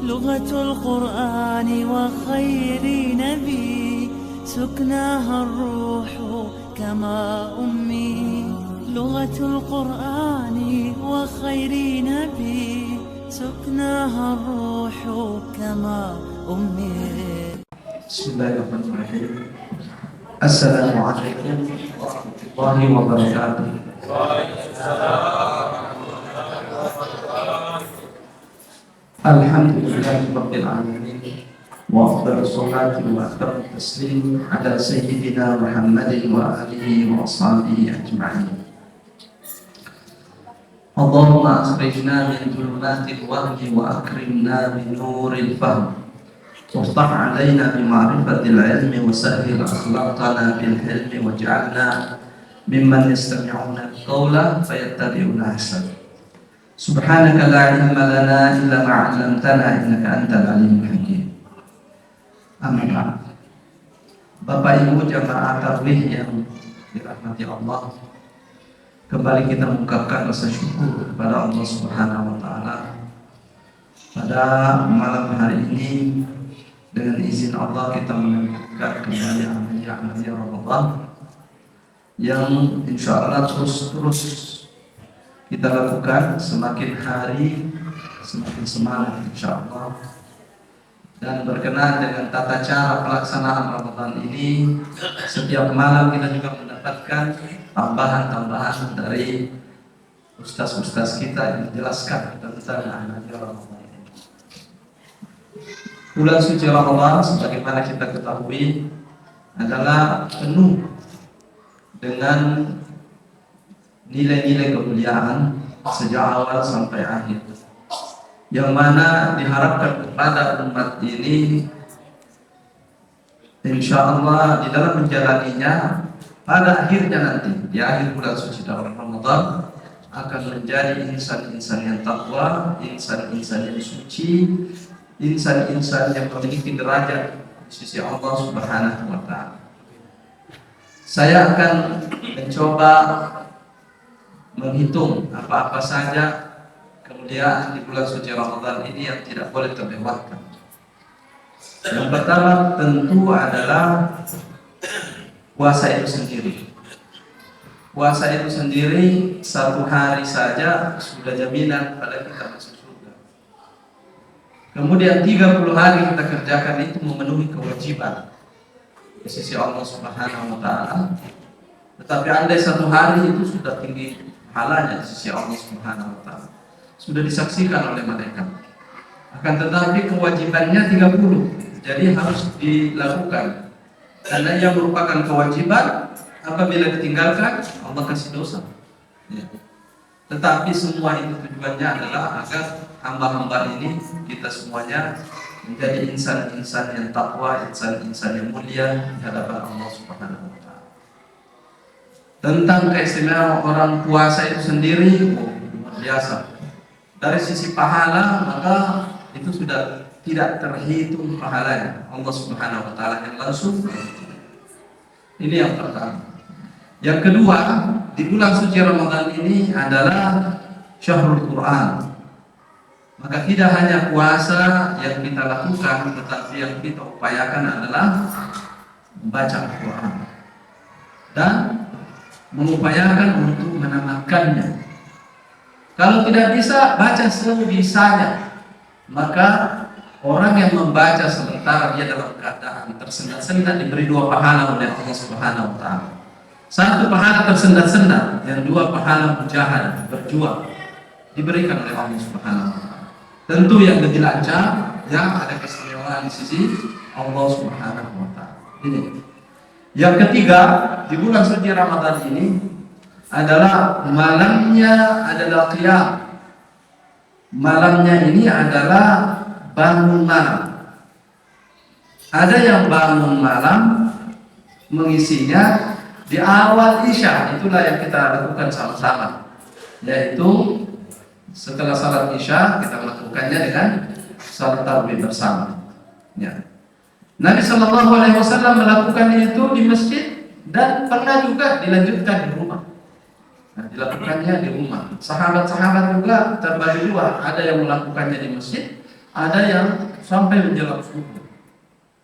لغة القرآن وخير نبي سكناها الروح كما أمي لغة القرآن وخير نبي سكناها الروح كما أمي. بسم الله الرحمن الرحيم. السلام عليكم ورحمة الله وبركاته. الحمد لله رب العالمين وأفضل الصلاة وأكرم التسليم على سيدنا محمد وآله وأصحابه أجمعين. اللهم أخرجنا من ظلمات الوهم وأكرمنا بنور الفهم وافتح علينا بمعرفة العلم وسهل أخلاقنا بالحلم واجعلنا ممن يستمعون القول فيتبعون أحسنه. سبحانك لا علم لنا إلا ما علمتنا إنك أنت العليم الحكيم. Amin. Bapak Ibu jamaah tarawih yang dirahmati Allah, kembali kita mengucapkan rasa syukur kepada Allah Subhanahu wa taala pada malam hari ini. Dengan izin Allah kita melanjutkan kembali amaliyah Ramadan yang insya Allah terus kita lakukan, semakin hari semakin semangat insya Allah. Dan berkenaan dengan tata cara pelaksanaan Ramadan ini, setiap malam kita juga mendapatkan tambahan dari ustaz-ustaz kita yang menjelaskan tentang amaliyah Ramadan. Bulan suci Ramadan sebagaimana kita ketahui adalah penuh dengan nilai-nilai kemuliaan sejak awal sampai akhir, yang mana diharapkan kepada umat ini insya Allah di dalam menjalaninya pada akhirnya nanti di akhir bulan suci Ramadan akan menjadi insan-insan yang takwa, insan-insan yang suci, insan-insan yang memiliki derajat di sisi Allah Subhanahu wa taala. Saya akan mencoba menghitung apa-apa saja kemuliaan di bulan suci Ramadan ini yang tidak boleh terlewatkan. Yang pertama tentu adalah puasa itu sendiri. Puasa itu sendiri satu hari saja sudah jaminan pada kita masuk surga. Kemudian 30 hari kita kerjakan itu memenuhi kewajiban di sisi Allah Subhanahu wa taala. Tetapi andai satu hari itu sudah tinggi pahalanya di sisi Allah Subhanahu wa taala, sudah disaksikan oleh malaikat. Akan tetapi kewajibannya 30, jadi harus dilakukan. Karena yang merupakan kewajiban apabila ditinggalkan Allah kasih dosa. Ya. Tetapi semua itu tujuannya adalah agar hamba-hamba ini kita semuanya menjadi insan-insan yang takwa, insan-insan yang mulia di hadapan Allah Subhanahu wa taala. Tentang keistimewaan orang puasa itu sendiri luar biasa. Dari sisi pahala maka itu sudah tidak terhitung pahalanya. Allah Subhanahu wa taala yang langsung. Ini yang pertama. Yang kedua, di bulan suci Ramadan ini adalah Syahrul Quran. Maka tidak hanya puasa yang kita lakukan, tetapi yang kita upayakan adalah membaca Al-Quran dan mengupayakan untuk menamatkannya. Kalau tidak bisa, baca sebisanya. Maka orang yang membaca sementara dia dalam keadaan tersendat-sendat diberi 2 pahala oleh Allah Subhanahu wa taala. 1 pahala tersendat-sendat, yang 2 pahala mujahadah, berjuang, diberikan oleh Allah Subhanahu wa taala. Tentu yang lebih lancar yang ada keistimewaan di sisi Allah Subhanahu wa taala. Ini. Yang ketiga, di bulan suci Ramadan ini adalah malamnya adalah qiyam. Malamnya ini adalah bangun malam. Ada yang bangun malam mengisinya di awal Isya, itulah yang kita lakukan sama-sama, yaitu setelah salat Isya kita melakukannya dengan salat tarawih bersama. Ya. Nabi Shallallahu Alaihi Wasallam melakukan itu di masjid dan pernah juga dilanjutkan di rumah. Nah, dilakukannya di rumah. Sahabat-sahabat juga terbagi 2, ada yang melakukannya di masjid, ada yang sampai menjelang subuh.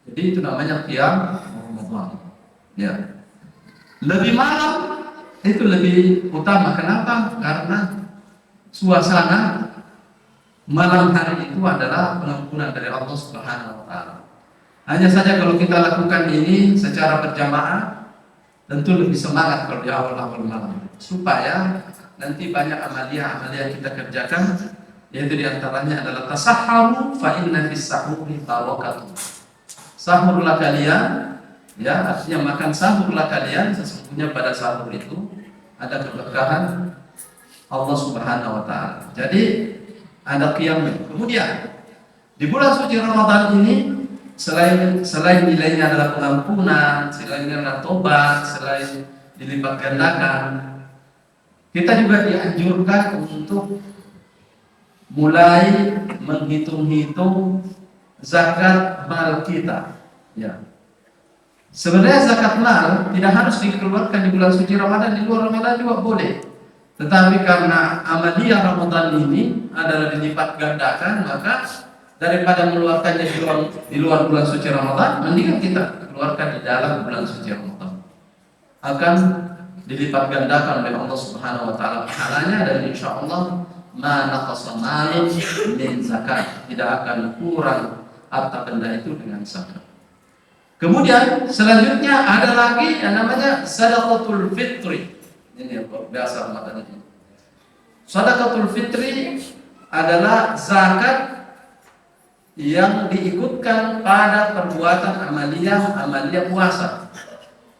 Jadi itu namanya qiyam Ramadan. Ya. Lebih malam itu lebih utama. Kenapa? Karena suasana malam hari itu adalah pengampunan dari Allah Subhanahu wa taala. Hanya saja kalau kita lakukan ini secara berjamaah tentu lebih semangat kalau di awal-awal malam. Supaya nanti banyak amalia-amalia yang kita kerjakan, yaitu diantaranya adalah tasahharu fa inna fis sahuri barakatuh. Sahurlah kalian, ya artinya makan sahurlah kalian, sesungguhnya pada sahur itu ada keberkahan Allah Subhanahu wa taala. Jadi ada qiyam. Kemudian di bulan suci Ramadan ini selain nilainya adalah pengampunan, selain adalah tobat, selain dilipat gandakan, kita juga dianjurkan untuk mulai menghitung-hitung zakat mal kita. Ya. Sebenarnya zakat mal tidak harus dikeluarkan di bulan suci Ramadan, di luar Ramadan juga boleh. Tetapi karena amaliyah Ramadan ini adalah dilipat gandakan, maka daripada mengeluarkannya di luar bulan suci Ramadan, mendingan kita keluarkan di dalam bulan suci Ramadan. Akan dilipat gandakan oleh Allah Subhanahu wa taala pahalanya, dan insyaallah ma naqasa malun min zakat, tidak akan kurang harta benda itu dengan zakat. Kemudian selanjutnya ada lagi yang namanya sadaqatul fitri. Ini biasa Ramadan ini. Sadaqatul fitri adalah zakat yang diikutkan pada perbuatan amaliyah puasa.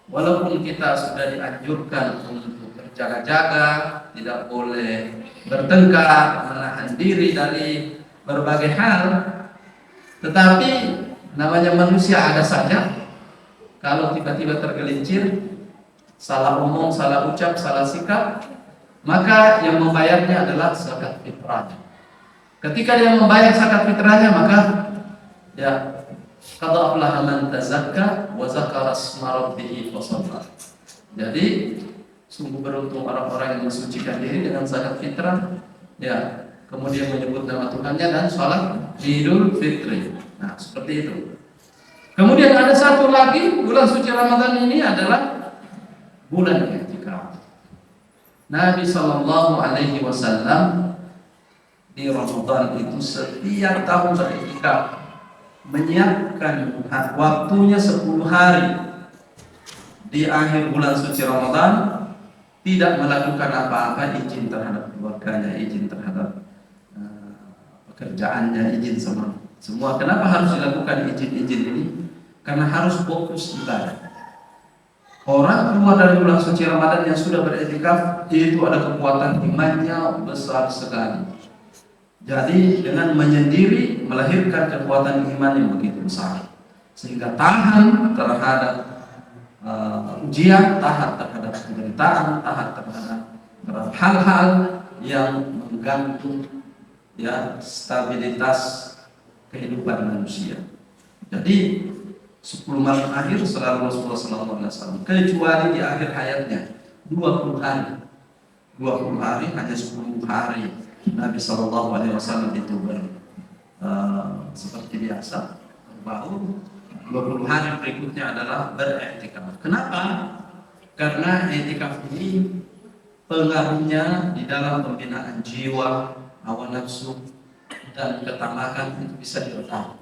Walaupun kita sudah dianjurkan untuk berjaga-jaga, tidak boleh bertengkar, menahan diri dari berbagai hal, tetapi namanya manusia ada saja. Kalau tiba-tiba tergelincir, salah omong, salah ucap, salah sikap, maka yang membayarnya adalah zakat fitrahnya. Ketika dia membayar zakat fitrahnya, maka ya qad aflaha man tazakka wa zakara isma rabbih fa shalla. Jadi sungguh beruntung orang-orang yang mensucikan diri dengan zakat fitrah, ya, kemudian menyebut nama Tuhannya dan sholat Idul Fitri. Nah, seperti itu. Kemudian ada satu lagi, bulan suci Ramadan ini adalah bulan i'tikaf. Nabi sallallahu alaihi wasallam di Ramadan itu setiap tahun beriktikaf, menyiapkan waktunya 10 hari di akhir bulan suci Ramadan, tidak melakukan apa-apa, izin terhadap keluarganya, izin terhadap pekerjaannya, izin semua. Kenapa harus dilakukan izin-izin ini? Karena harus fokus ibadah. Orang keluar dari bulan suci Ramadan yang sudah beriktikaf itu ada kekuatan imannya besar sekali. Jadi dengan menyendiri melahirkan kekuatan iman yang begitu besar, sehingga tahan terhadap ujian, tahan terhadap penderitaan, tahan terhadap hal-hal yang mengganggu ya stabilitas kehidupan manusia. Jadi 10 malam akhir selalu Rasulullah SAW, kecuali di akhir hayatnya 20 hari. 20 hari, hanya 10 hari Nabi SAW itu seperti biasa berbau. 20 hari berikutnya adalah beriktikaf. Kenapa? Karena iktikaf ini pengaruhnya di dalam pembinaan jiwa, hawa nafsu, dan ketamakan itu bisa diredam.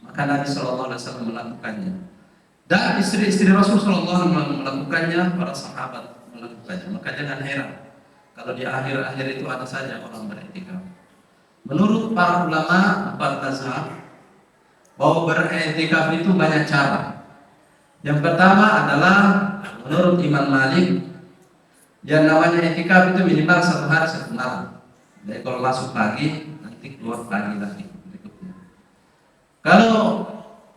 Maka Nabi SAW melakukannya, dan istri-istri Rasul SAW melakukannya, para sahabat melakukannya. Maka jangan heran kalau di akhir-akhir itu ada saja orang beriktikaf. Menurut para ulama 4 mazhab, bahwa beriktikaf itu banyak cara. Yang pertama adalah menurut Imam Malik, yang namanya iktikaf itu minimal 1 hari 1 malam. Jadi kalau masuk pagi, nanti keluar pagi lagi. Kalau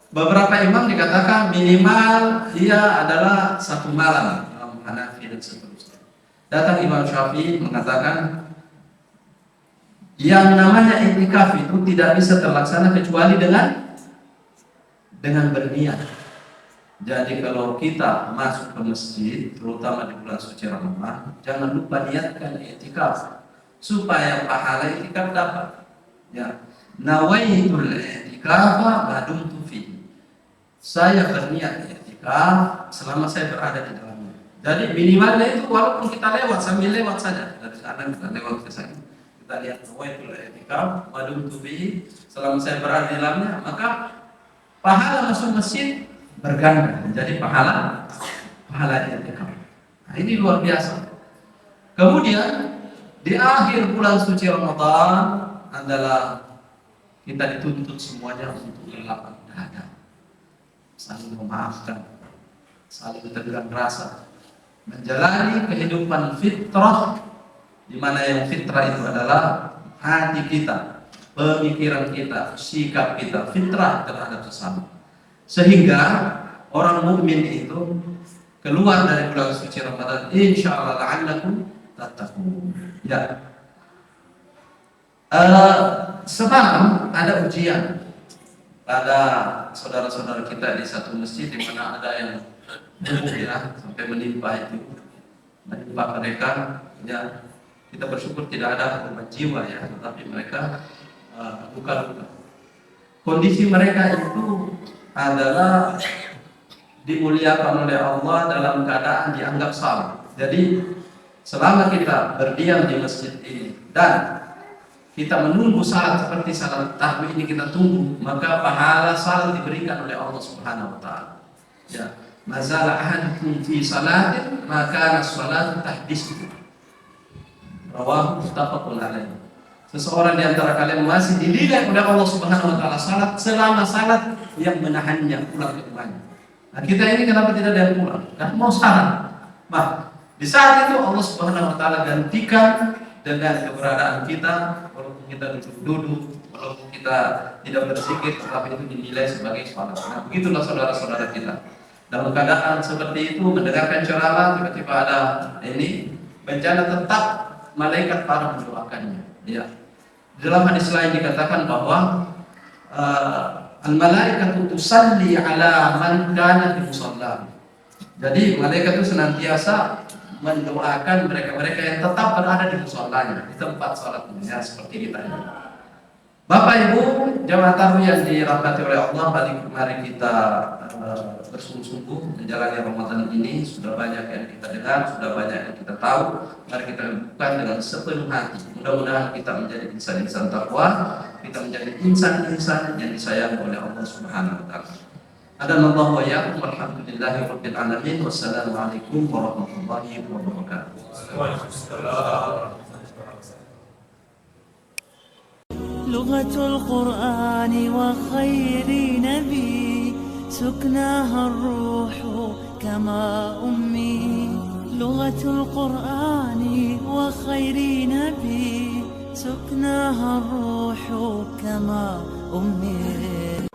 beberapa imam dikatakan minimal dia adalah 1 malam, Imam Hanafi dan seterusnya. Datang Imam Syafi'i mengatakan yang namanya iktikaf itu tidak bisa terlaksana kecuali dengan berniat. Jadi kalau kita masuk ke masjid, terutama di bulan suci Ramadan, jangan lupa niatkan iktikaf supaya pahala iktikaf dapat. Ya. nawaitul i'tikafa ma dumtu fi. Saya berniat i'tikaf selama saya berada di dalamnya. Jadi minimalnya itu walaupun kita lewat sambil lewat saja dari sana kita lewat ke sana. Kita lihat nawaitul i'tikaf ma dumtu fi, selama saya berada di dalamnya, maka pahala masuk masjid berganda menjadi pahala i'tikaf. Nah, ini luar biasa. Kemudian di akhir bulan suci Ramadan adalah kita dituntut semuanya untuk melapang dada, saling memaafkan, saling teguran rasa, menjalani kehidupan fitrah, di mana yang fitrah itu adalah hati kita, pemikiran kita, sikap kita, fitrah terhadap sesama. Sehingga orang mukmin itu keluar dari bulan suci Ramadan, insyaallah la'allakum tattaqun. Ya. Semalam ada ujian pada saudara-saudara kita di satu masjid, di mana ada yang ya, sampai menimpa mereka. Ya, kita bersyukur tidak ada korban jiwa ya, tetapi mereka luka-luka. Kondisi mereka itu adalah dimuliakan oleh Allah dalam keadaan dianggap salah. Jadi selama kita berdiam di masjid ini dan kita menunggu salat seperti salat tarawih ini kita tunggu, maka pahala salat diberikan oleh Allah Subhanahu wa taala. Ya, mazala ahadukum fi salatin maka salat tahdis. Rawahu muttafaqun alaih. Seseorang di antara kalian masih dinilai oleh Allah Subhanahu wa taala salat selama salat yang menahannya pulang ke rumahnya. Nah, kita ini kenapa tidak ada yang pulang? Karena mau salat. Nah, di saat itu Allah Subhanahu wa taala gantikan dengan keberadaan kita, walaupun kita duduk, walaupun kita tidak berzikir, tetapi itu dinilai sebagai salat. Nah, begitulah saudara-saudara kita. Dalam keadaan seperti itu, mendengarkan ceramah, tiba-tiba ada ini bencana, tetap malaikat para mendoakannya. Ya. Dalam hadis lain dikatakan bahwa al-malaikatu tusalli ala man kana fi musalla. Jadi malaikat itu senantiasa mendoakan mereka-mereka yang tetap berada di musallanya, di tempat salatnya, ya, seperti kita ini. Bapak Ibu jamaah tarawih yang dirahmati oleh Allah, mari kita bersungguh-sungguh menjalani Ramadan ini. Sudah banyak yang kita dengar, sudah banyak yang kita tahu. Mari kita lakukan dengan sepenuh hati. Mudah-mudahan kita menjadi insan-insan takwa, kita menjadi insan-insan yang disayang oleh Allah Subhanahu wa taala. Adanallahu wa iyyakum, walhamdulillahi rabbil alamin, wassalamualaikum warahmatullahi wabarakatuh. لغة القرآن وخير نبي سكناها الروح كما أمي. لغة القرآن وخير نبي سكناها الروح كما أمي.